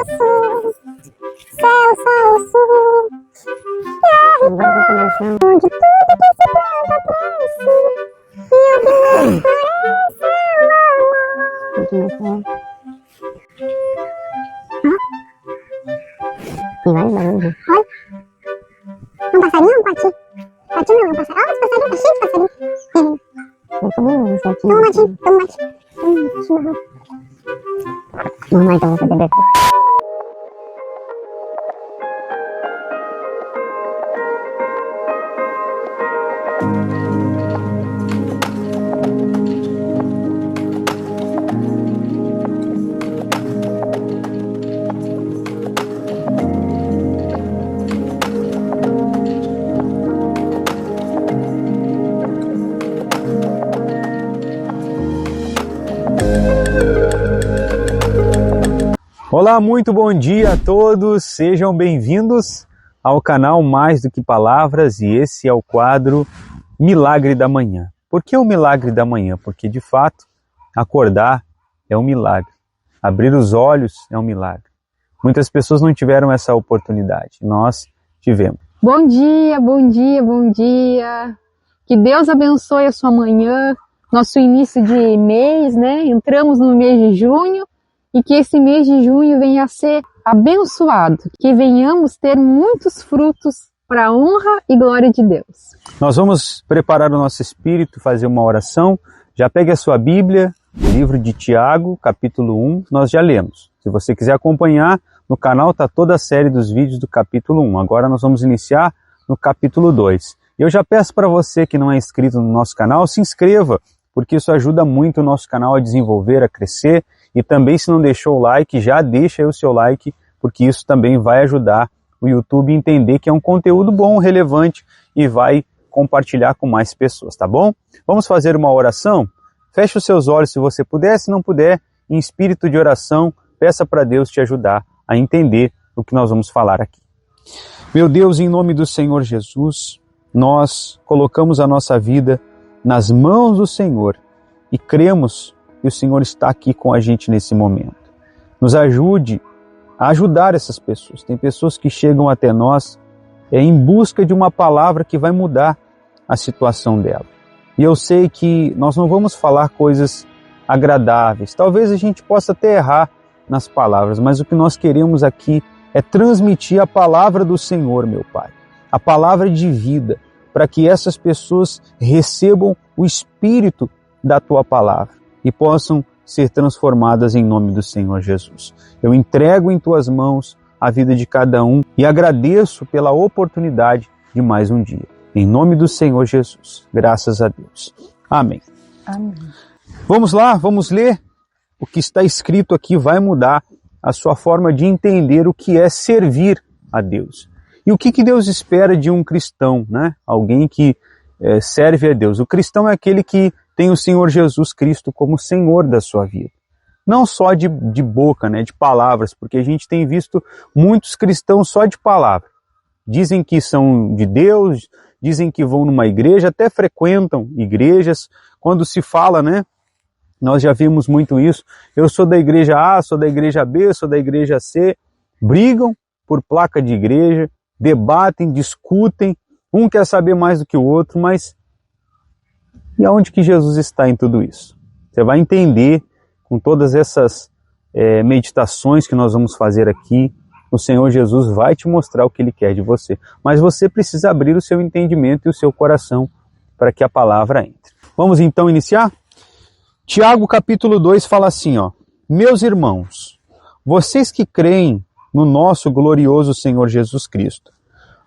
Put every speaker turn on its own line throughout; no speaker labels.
sul, céu, sol, sul, terra e onde tudo que se planta cresce, e o que não floresce é o amor. E vai embora. Olha, um passarinho ou um patinho? Patinho não, é um passarinho. Olha, esse passarinho tá cheio de passarinho. Eu tô bem isso aqui. Toma um matinho, toma um matinho. Vamos lá então, vou fazer daqui.
Olá, muito bom dia a todos, sejam bem-vindos ao canal Mais do que Palavras e esse é o quadro Milagre da Manhã. Por que o Milagre da Manhã? Porque de fato, acordar é um milagre, abrir os olhos é um milagre. Muitas pessoas não tiveram essa oportunidade, nós tivemos.
Bom dia, bom dia, bom dia. Que Deus abençoe a sua manhã, nosso início de mês, né? Entramos no mês de junho. E que esse mês de junho venha a ser abençoado, que venhamos ter muitos frutos para a honra e glória de Deus.
Nós vamos preparar o nosso espírito, fazer uma oração. Já pegue a sua Bíblia, livro de Tiago, capítulo 1, nós já lemos. Se você quiser acompanhar, no canal está toda a série dos vídeos do capítulo 1. Agora nós vamos iniciar no capítulo 2. Eu já peço para você que não é inscrito no nosso canal, se inscreva, porque isso ajuda muito o nosso canal a desenvolver, a crescer. E também, se não deixou o like, já deixa aí o seu like, porque isso também vai ajudar o YouTube a entender que é um conteúdo bom, relevante e vai compartilhar com mais pessoas, tá bom? Vamos fazer uma oração? Feche os seus olhos se você puder, se não puder, em espírito de oração, peça para Deus te ajudar a entender o que nós vamos falar aqui. Meu Deus, em nome do Senhor Jesus, nós colocamos a nossa vida nas mãos do Senhor e cremos que o Senhor está aqui com a gente nesse momento. Nos ajude a ajudar essas pessoas. Tem pessoas que chegam até nós em busca de uma palavra que vai mudar a situação dela. E eu sei que nós não vamos falar coisas agradáveis. Talvez a gente possa até errar nas palavras, mas o que nós queremos aqui é transmitir a palavra do Senhor, meu Pai. A palavra de vida, para que essas pessoas recebam o Espírito da Tua palavra e possam ser transformadas em nome do Senhor Jesus. Eu entrego em Tuas mãos a vida de cada um e agradeço pela oportunidade de mais um dia. Em nome do Senhor Jesus. Graças a Deus. Amém.
Amém.
Vamos lá, vamos ler. O que está escrito aqui vai mudar a sua forma de entender o que é servir a Deus. E o que Deus espera de um cristão, né? Alguém que serve a Deus. O cristão é aquele que tem o Senhor Jesus Cristo como Senhor da sua vida. Não só de boca, né, de palavras, porque a gente tem visto muitos cristãos só de palavra. Dizem que são de Deus, dizem que vão numa igreja, até frequentam igrejas. Quando se fala, né, nós já vimos muito isso. Eu sou da igreja A, sou da igreja B, sou da igreja C. Brigam por placa de igreja, debatem, discutem. Um quer saber mais do que o outro, mas e aonde que Jesus está em tudo isso? Você vai entender com todas essas meditações que nós vamos fazer aqui. O Senhor Jesus vai te mostrar o que Ele quer de você. Mas você precisa abrir o seu entendimento e o seu coração para que a palavra entre. Vamos então iniciar? Tiago capítulo 2 fala assim, ó: Meus irmãos, vocês que creem no nosso glorioso Senhor Jesus Cristo,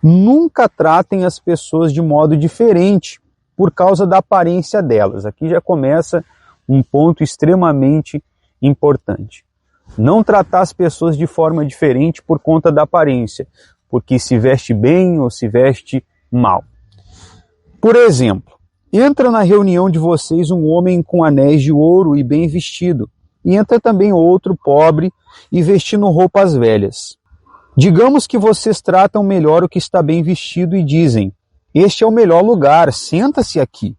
nunca tratem as pessoas de modo diferente por causa da aparência delas. Aqui já começa um ponto extremamente importante. Não tratar as pessoas de forma diferente por conta da aparência, porque se veste bem ou se veste mal. Por exemplo, entra na reunião de vocês um homem com anéis de ouro e bem vestido, e entra também outro pobre e vestindo roupas velhas. Digamos que vocês tratam melhor o que está bem vestido e dizem: este é o melhor lugar, senta-se aqui.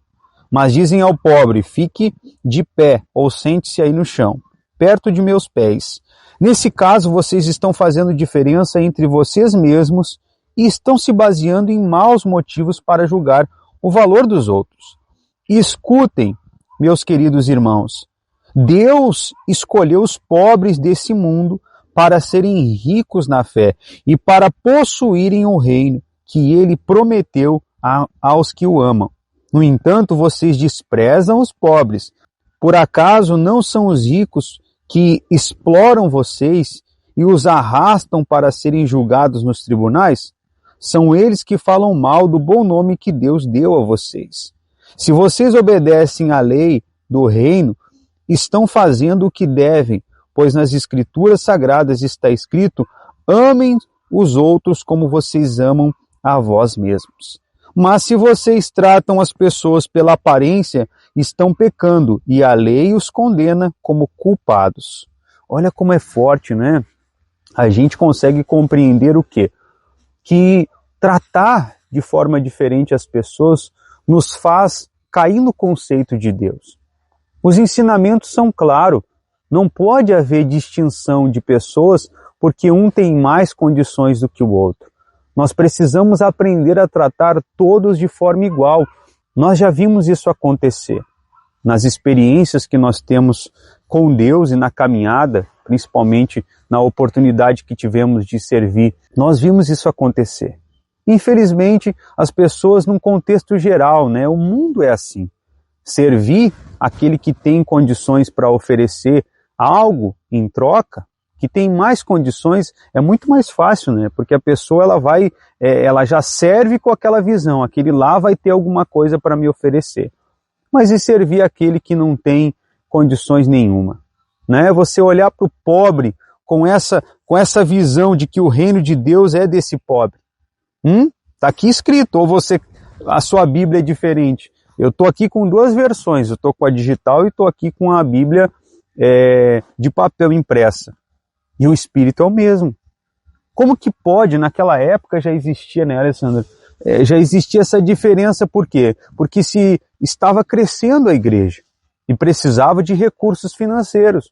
Mas dizem ao pobre: fique de pé ou sente-se aí no chão, perto de meus pés. Nesse caso, vocês estão fazendo diferença entre vocês mesmos e estão se baseando em maus motivos para julgar o valor dos outros. E escutem, meus queridos irmãos, Deus escolheu os pobres desse mundo para serem ricos na fé e para possuírem o reino que ele prometeu aos que o amam. No entanto, vocês desprezam os pobres. Por acaso não são os ricos que exploram vocês e os arrastam para serem julgados nos tribunais? São eles que falam mal do bom nome que Deus deu a vocês. Se vocês obedecem à lei do reino, estão fazendo o que devem, pois nas Escrituras Sagradas está escrito: amem os outros como vocês amam a vós mesmos. Mas se vocês tratam as pessoas pela aparência, estão pecando e a lei os condena como culpados. Olha como é forte, né? A gente consegue compreender o quê? Que tratar de forma diferente as pessoas nos faz cair no conceito de Deus. Os ensinamentos são claros. Não pode haver distinção de pessoas porque um tem mais condições do que o outro. Nós precisamos aprender a tratar todos de forma igual. Nós já vimos isso acontecer. Nas experiências que nós temos com Deus e na caminhada, principalmente na oportunidade que tivemos de servir, nós vimos isso acontecer. Infelizmente, as pessoas num contexto geral, né? O mundo é assim. Servir aquele que tem condições para oferecer algo em troca, que tem mais condições, é muito mais fácil, né? Porque a pessoa ela já serve com aquela visão, aquele lá vai ter alguma coisa para me oferecer. Mas e servir aquele que não tem condições nenhuma, né? Você olhar para o pobre com essa visão de que o reino de Deus é desse pobre. Tá aqui escrito, ou a sua Bíblia é diferente. Eu estou aqui com duas versões, eu estou com a digital e estou aqui com a Bíblia de papel impressa. E o Espírito é o mesmo. Como que pode, naquela época já existia, né, Alessandra? Já existia essa diferença, por quê? Porque se estava crescendo a igreja e precisava de recursos financeiros.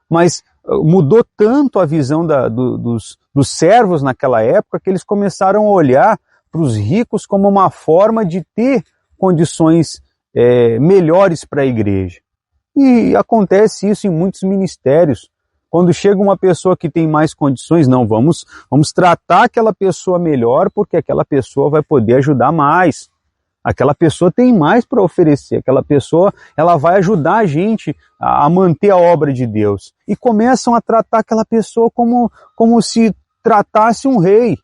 Mas mudou tanto a visão dos servos naquela época que eles começaram a olhar para os ricos como uma forma de ter condições melhores para a igreja. E acontece isso em muitos ministérios. Quando chega uma pessoa que tem mais condições, não, vamos tratar aquela pessoa melhor porque aquela pessoa vai poder ajudar mais. Aquela pessoa tem mais para oferecer, aquela pessoa ela vai ajudar a gente a manter a obra de Deus. E começam a tratar aquela pessoa como se tratasse um rei.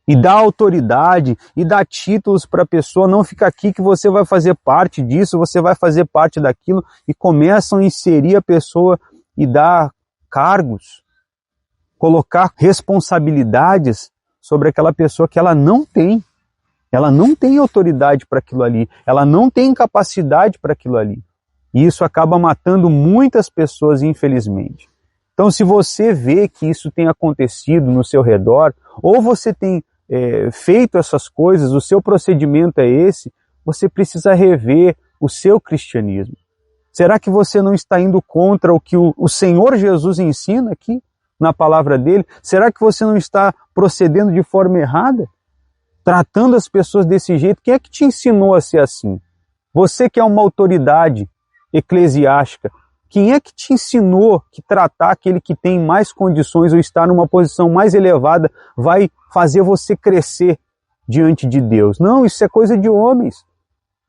E dá autoridade, e dá títulos para a pessoa, não fica aqui que você vai fazer parte disso, você vai fazer parte daquilo, e começam a inserir a pessoa e dar cargos, colocar responsabilidades sobre aquela pessoa que ela não tem. Ela não tem autoridade para aquilo ali, ela não tem capacidade para aquilo ali. E isso acaba matando muitas pessoas, infelizmente. Então, se você vê que isso tem acontecido no seu redor, ou você tem feito essas coisas, o seu procedimento é esse, você precisa rever o seu cristianismo. Será que você não está indo contra o que o Senhor Jesus ensina aqui na palavra dele? Será que você não está procedendo de forma errada? Tratando as pessoas desse jeito? Quem é que te ensinou a ser assim? Você que é uma autoridade eclesiástica, quem é que te ensinou que tratar aquele que tem mais condições ou está numa posição mais elevada vai fazer você crescer diante de Deus? Não, isso é coisa de homens.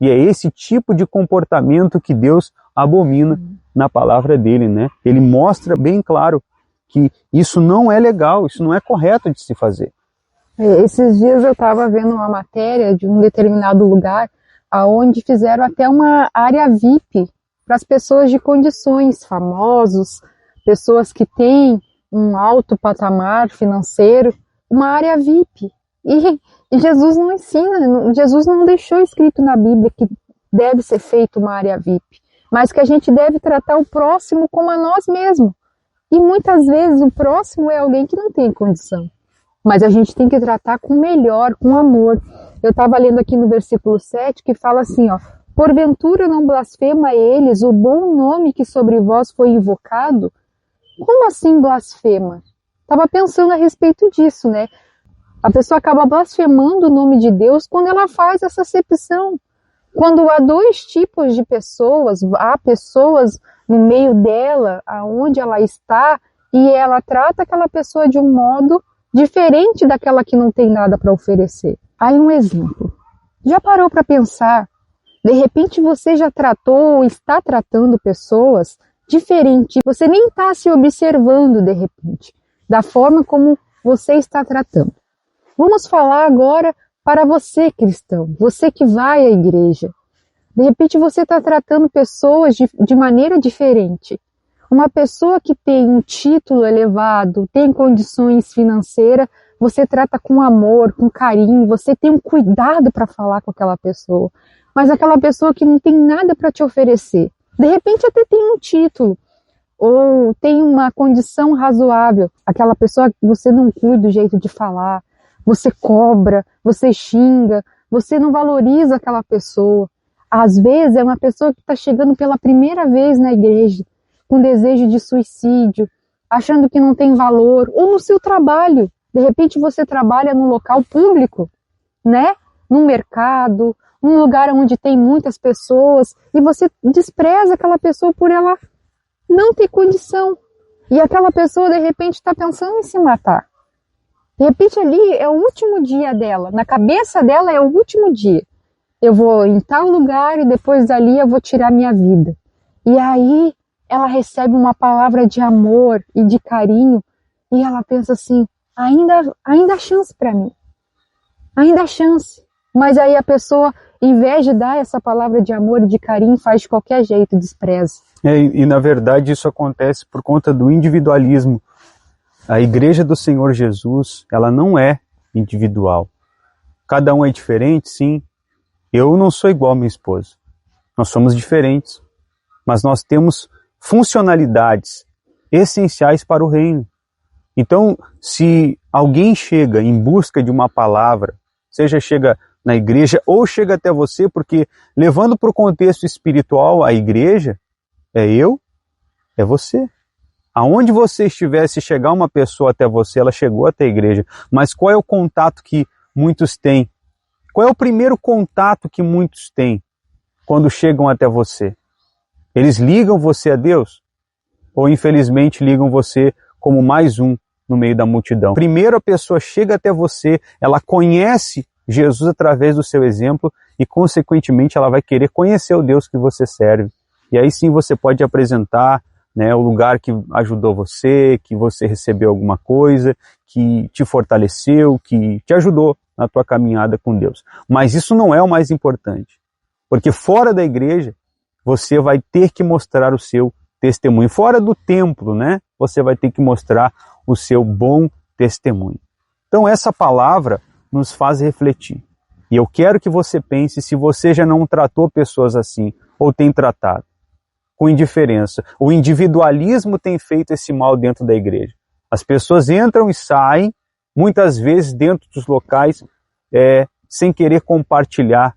E é esse tipo de comportamento que Deus abomina na palavra dele, né? Ele mostra bem claro que isso não é legal, isso não é correto de se fazer.
Esses dias eu estava vendo uma matéria de um determinado lugar aonde fizeram até uma área VIP para as pessoas de condições, famosos, pessoas que têm um alto patamar financeiro, uma área VIP. E Jesus não ensina, Jesus não deixou escrito na Bíblia que deve ser feita uma área VIP, mas que a gente deve tratar o próximo como a nós mesmos. E muitas vezes o próximo é alguém que não tem condição, mas a gente tem que tratar com melhor, com amor. Eu estava lendo aqui no versículo 7 que fala assim, ó: porventura não blasfema eles o bom nome que sobre vós foi invocado? Como assim blasfema? Estava pensando a respeito disso, né? A pessoa acaba blasfemando o nome de Deus quando ela faz essa acepção. Quando há dois tipos de pessoas, há pessoas no meio dela, aonde ela está, e ela trata aquela pessoa de um modo diferente daquela que não tem nada para oferecer. Aí um exemplo. Já parou para pensar? De repente você já tratou ou está tratando pessoas diferente. Você nem está se observando de repente, da forma como você está tratando. Vamos falar agora para você, cristão, você que vai à igreja. De repente você está tratando pessoas de maneira diferente. Uma pessoa que tem um título elevado, tem condições financeiras, você trata com amor, com carinho, você tem um cuidado para falar com aquela pessoa. Mas aquela pessoa que não tem nada para te oferecer, de repente até tem um título, ou tem uma condição razoável, aquela pessoa que você não cuida do jeito de falar, você cobra, você xinga, você não valoriza aquela pessoa. Às vezes é uma pessoa que está chegando pela primeira vez na igreja, com desejo de suicídio, achando que não tem valor, ou no seu trabalho. De repente você trabalha num local público, né? Num mercado, num lugar onde tem muitas pessoas, e você despreza aquela pessoa por ela não ter condição. E aquela pessoa, de repente, está pensando em se matar. De repente ali é o último dia dela, na cabeça dela é o último dia. Eu vou em tal lugar e depois dali eu vou tirar minha vida. E aí ela recebe uma palavra de amor e de carinho e ela pensa assim, ainda há chance para mim, ainda há chance. Mas aí a pessoa, em vez de dar essa palavra de amor e de carinho, faz de qualquer jeito, despreza.
E na verdade isso acontece por conta do individualismo. A igreja do Senhor Jesus, ela não é individual. Cada um é diferente, sim. Eu não sou igual à minha esposa. Nós somos diferentes. Mas nós temos funcionalidades essenciais para o reino. Então, se alguém chega em busca de uma palavra, seja chega na igreja ou chega até você, porque levando para o contexto espiritual a igreja, é eu, é você. Aonde você estiver, se chegar uma pessoa até você, ela chegou até a igreja. Mas qual é o contato que muitos têm? Qual é o primeiro contato que muitos têm quando chegam até você? Eles ligam você a Deus? Ou infelizmente ligam você como mais um no meio da multidão? Primeiro a pessoa chega até você, ela conhece Jesus através do seu exemplo e consequentemente ela vai querer conhecer o Deus que você serve. E aí sim você pode apresentar, né, o lugar que ajudou você, que você recebeu alguma coisa, que te fortaleceu, que te ajudou na tua caminhada com Deus. Mas isso não é o mais importante, porque fora da igreja você vai ter que mostrar o seu testemunho. Fora do templo, né, você vai ter que mostrar o seu bom testemunho. Então essa palavra nos faz refletir. E eu quero que você pense se você já não tratou pessoas assim, ou tem tratado com indiferença. O individualismo tem feito esse mal dentro da igreja. As pessoas entram e saem, muitas vezes dentro dos locais, sem querer compartilhar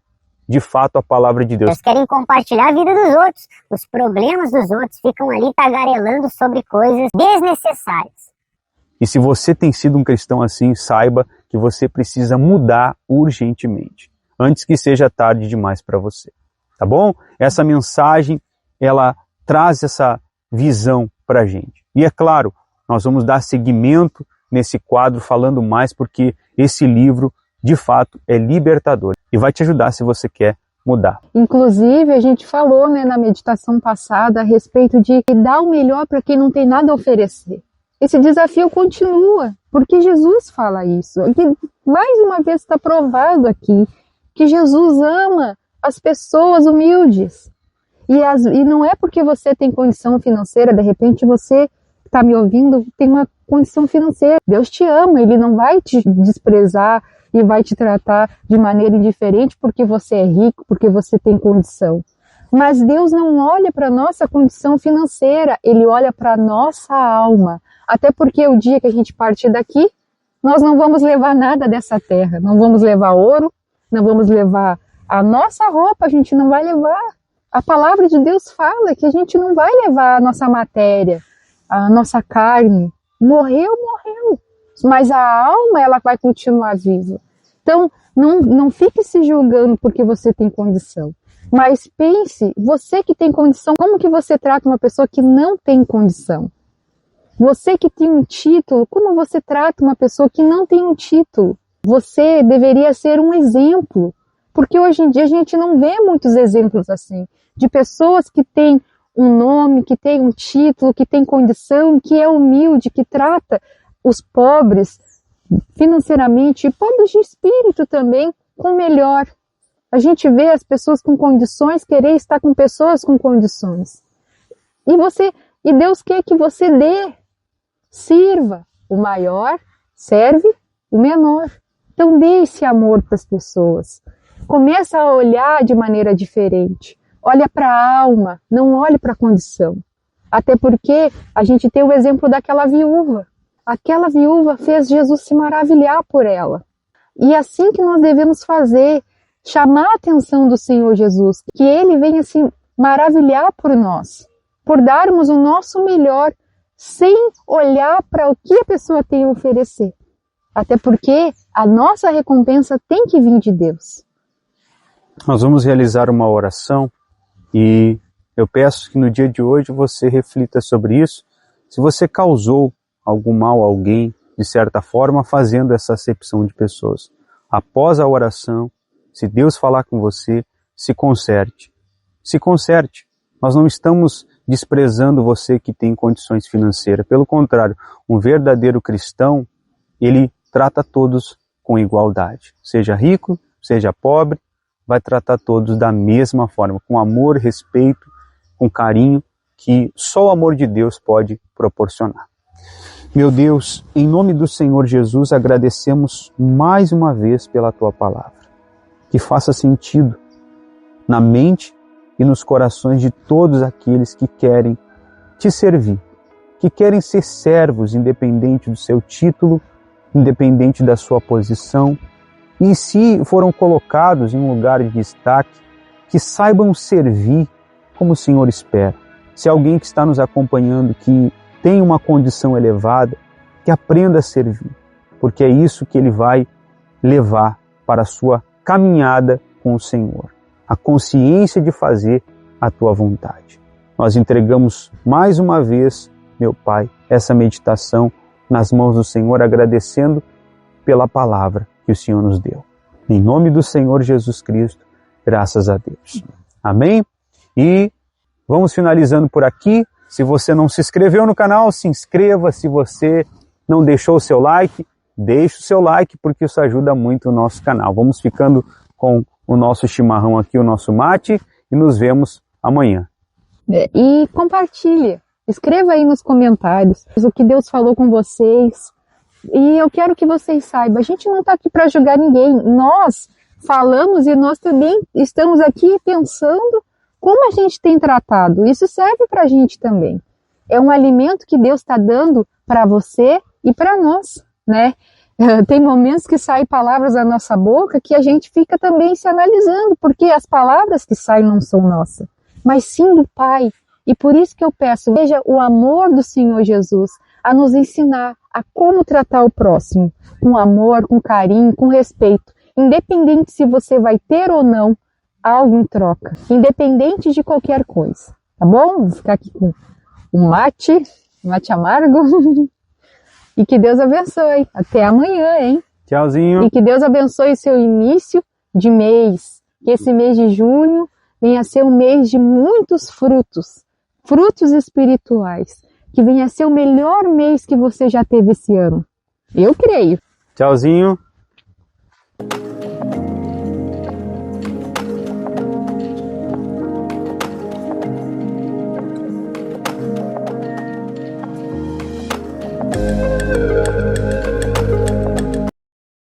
de fato a palavra de Deus.
Eles querem compartilhar a vida dos outros, os problemas dos outros, ficam ali tagarelando sobre coisas desnecessárias.
E se você tem sido um cristão assim, saiba que você precisa mudar urgentemente, antes que seja tarde demais para você. Tá bom? Essa mensagem, ela traz essa visão para a gente. E é claro, nós vamos dar seguimento nesse quadro falando mais, porque esse livro, de fato, é libertador e vai te ajudar se você quer mudar.
Inclusive, a gente falou, né, na meditação passada a respeito de dar o melhor para quem não tem nada a oferecer. Esse desafio continua, porque Jesus fala isso. E mais uma vez está provado aqui que Jesus ama as pessoas humildes. E não é porque você tem condição financeira, de repente você está me ouvindo, tem uma condição financeira. Deus te ama, Ele não vai te desprezar e vai te tratar de maneira indiferente porque você é rico, porque você tem condição. Mas Deus não olha para a nossa condição financeira, Ele olha para a nossa alma. Até porque o dia que a gente partir daqui, nós não vamos levar nada dessa terra. Não vamos levar ouro, não vamos levar a nossa roupa, a gente não vai levar. A palavra de Deus fala que a gente não vai levar a nossa matéria. a nossa carne morreu, mas a alma ela vai continuar viva. Então, não fique se julgando porque você tem condição, mas pense, você que tem condição, como que você trata uma pessoa que não tem condição? Você que tem um título, como você trata uma pessoa que não tem um título? Você deveria ser um exemplo, porque hoje em dia a gente não vê muitos exemplos assim, de pessoas que têm um nome, que têm um título, que têm condição, que é humilde, que trata os pobres financeiramente e pobres de espírito também com melhor. A gente vê as pessoas com condições querer estar com pessoas com condições. E Deus quer que você dê, sirva. O maior serve o menor. Então dê esse amor para as pessoas. Começa a olhar de maneira diferente. Olha para a alma, não olhe para a condição. Até porque a gente tem o exemplo daquela viúva. Aquela viúva fez Jesus se maravilhar por ela. E é assim que nós devemos fazer, chamar a atenção do Senhor Jesus, que Ele venha se maravilhar por nós, por darmos o nosso melhor, sem olhar para o que a pessoa tem a oferecer. Até porque a nossa recompensa tem que vir de Deus.
Nós vamos realizar uma oração e eu peço que no dia de hoje você reflita sobre isso. Se você causou algum mal a alguém, de certa forma, fazendo essa acepção de pessoas. Após a oração, se Deus falar com você, se conserte. Se conserte. Nós não estamos desprezando você que tem condições financeiras. Pelo contrário, um verdadeiro cristão, ele trata todos com igualdade. Seja rico, seja pobre, vai tratar todos da mesma forma, com amor, respeito, com carinho, que só o amor de Deus pode proporcionar. Meu Deus, em nome do Senhor Jesus, agradecemos mais uma vez pela Tua palavra. Que faça sentido na mente e nos corações de todos aqueles que querem Te servir, que querem ser servos, independente do seu título, independente da sua posição, e se foram colocados em um lugar de destaque, que saibam servir como o Senhor espera. Se alguém que está nos acompanhando que tem uma condição elevada, que aprenda a servir, porque é isso que ele vai levar para a sua caminhada com o Senhor, a consciência de fazer a Tua vontade. Nós entregamos mais uma vez, meu Pai, essa meditação nas mãos do Senhor, agradecendo pela palavra que o Senhor nos deu. Em nome do Senhor Jesus Cristo, graças a Deus. Amém? E vamos finalizando por aqui. Se você não se inscreveu no canal, se inscreva. Se você não deixou o seu like, deixe o seu like, porque isso ajuda muito o nosso canal. Vamos ficando com o nosso chimarrão aqui, o nosso mate, e nos vemos amanhã.
E compartilhe, escreva aí nos comentários o que Deus falou com vocês. E eu quero que vocês saibam, a gente não está aqui para julgar ninguém. Nós falamos e nós também estamos aqui pensando como a gente tem tratado. Isso serve para a gente também. É um alimento que Deus está dando para você e para nós, né? Tem momentos que saem palavras da nossa boca que a gente fica também se analisando, porque as palavras que saem não são nossas, mas sim do Pai. E por isso que eu peço, veja o amor do Senhor Jesus a nos ensinar a como tratar o próximo, com amor, com carinho, com respeito, independente se você vai ter ou não algo em troca, independente de qualquer coisa, tá bom? Vou ficar aqui com um mate amargo. E que Deus abençoe. Até amanhã, hein?
Tchauzinho.
E que Deus abençoe seu início de mês. Que esse mês de junho venha a ser um mês de muitos frutos. Frutos espirituais. Que venha a ser o melhor mês que você já teve esse ano. Eu creio.
Tchauzinho.